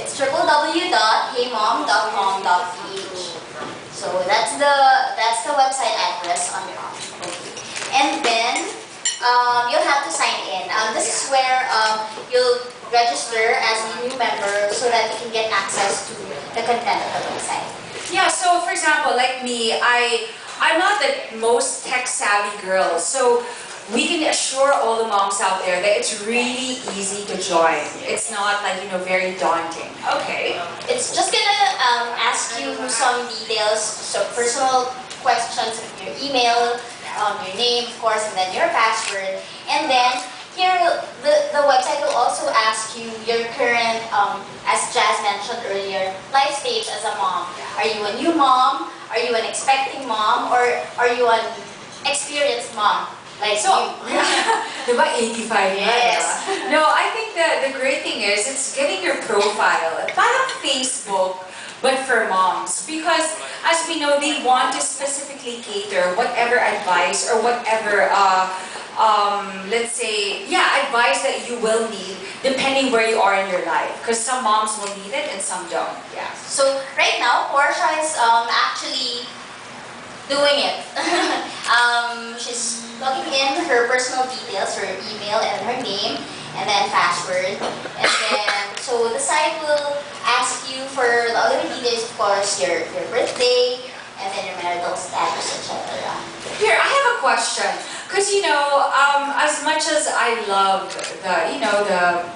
It's www.heymom.com.ph. So that's the website address on top. Okay. And then you'll have to sign in. This is where you'll register as a new member so that you can get access to the content of the website. Yeah, so for example, like me, I'm not the most tech-savvy girl, so we can assure all the moms out there that it's really easy to join. It's not like, very daunting. Okay. It's just gonna ask you some details, some personal questions, your email, your name, of course, and then your password. And then here, the website will also ask you your current, as Jazz mentioned earlier, life stage as a mom. Are you a new mom? Are you an expecting mom? Or are you an experienced mom? Like So, you? diba 85 na, Yes. diba? No, I think the great thing is it's getting your profile. Parang Facebook, but for moms. Because as we know, they want to specifically cater whatever advice or whatever, let's say, advice that you will need depending where you are in your life. Because some moms will need it and some don't. Yeah. So right now, Portia is actually doing it. She's logging in her personal details, her email and her name, and then password. And then, so the site will ask you for the other details, of course, your birthday, and then your marital status, etc. Here, I have a question. Because, as much as I love the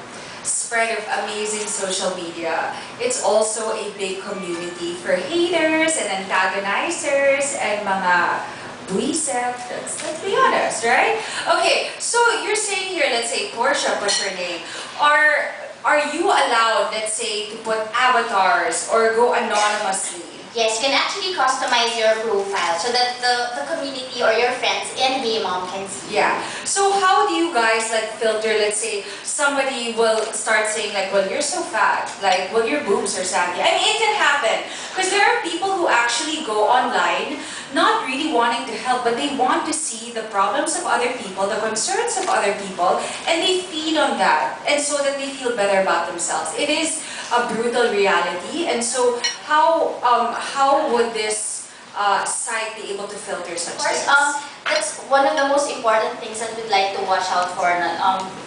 spread of amazing social media, it's also a big community for haters and antagonizers and mga buisit. Let's be honest, right? Okay, so you're saying here, let's say Portia, put her name. Are you allowed, let's say, to put avatars or go anonymously? Yes, you can actually customize your profile so that the community or your friends in HeyMom can see. Yeah. So how do you guys filter, let's say, somebody will start saying well, you're so fat, well, your boobs are saggy. I mean, it can happen. Because there are people who actually go online not really wanting to help, but they want to see the problems of other people, the concerns of other people, and they feed on that, and so that they feel better about themselves. It is a brutal reality, and so how would this site be able to filter such things? That's one of the most important things that we'd like to watch out for.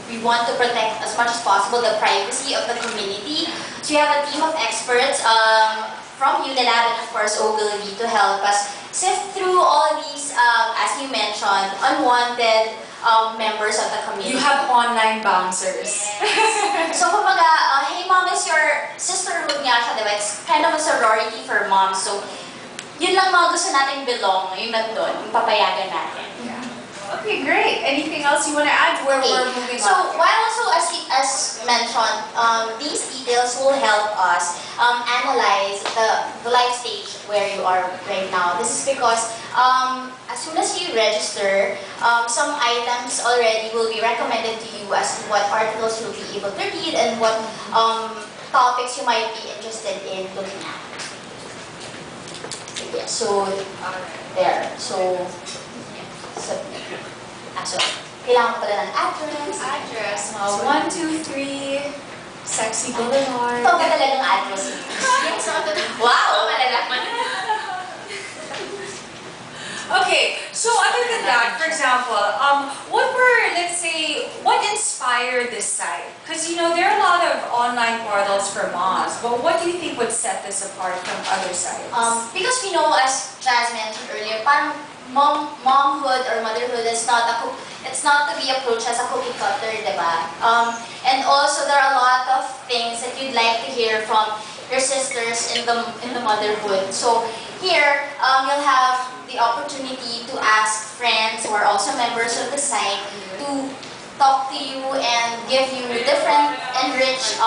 We want to protect as much as possible the privacy of the community. So we have a team of experts from Unilab and of course Ogilvy to help us sift through all these, as you mentioned, unwanted members of the community. You have online bouncers. Yes. So kumbaga, HeyMom is your sisterhood nga siya, diba? It's kind of a sorority for moms. So yun lang mga gusto natin belong, yung nandun, yung papayagan natin. Yeah. Okay, great. Anything else you want to add? We're moving so, on. while also, as mentioned, these details will help us analyze the life stage where you are right now. This is because as soon as you register, some items already will be recommended to you as to what articles you'll be able to read and what topics you might be interested in looking at. Yeah, so, there. So, kailangan ko pala ng address. Address. 123 Sexy Boulevard. Ito ka talagang address. Yes. Wow! Malalaman. Okay, so other than that, for example, what inspired this site? Because there are a lot of online portals for moms, but what do you think would set this apart from other sites? Because we know, as Jazz mentioned earlier, parang momhood or motherhood is it's not to be approached as a cookie cutter, diba? And also there are a lot of things that you'd like to hear from your sisters in the motherhood. So here, you'll have the opportunity to ask friends who are also members of the site to talk to you and give you different enriched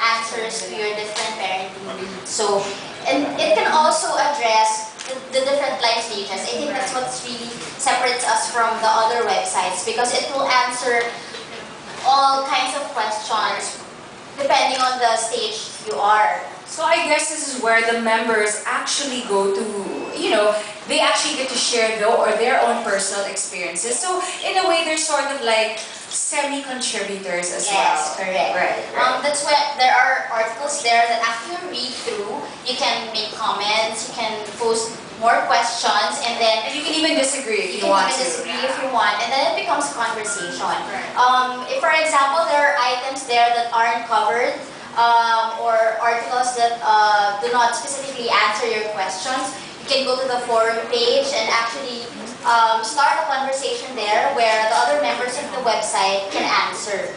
answers to your different parenting needs. So, and it can also address the different life stages. I think that's what really separates us from the other websites because it will answer all kinds of questions depending on the stage you are. So I guess this is where the members actually go to, they actually get to share their own personal experiences. So in a way, they're sort of like semi-contributors as well. Yes, correct. Right. That's where articles there that after you read through, you can make comments, you can post more questions, and then And you can even disagree if you you can want even to. disagree if you want, and then it becomes a conversation. Right. If, for example, there are items there that aren't covered, or articles that do not specifically answer your questions, you can go to the forum page and actually start a conversation there where the other members of the website can answer.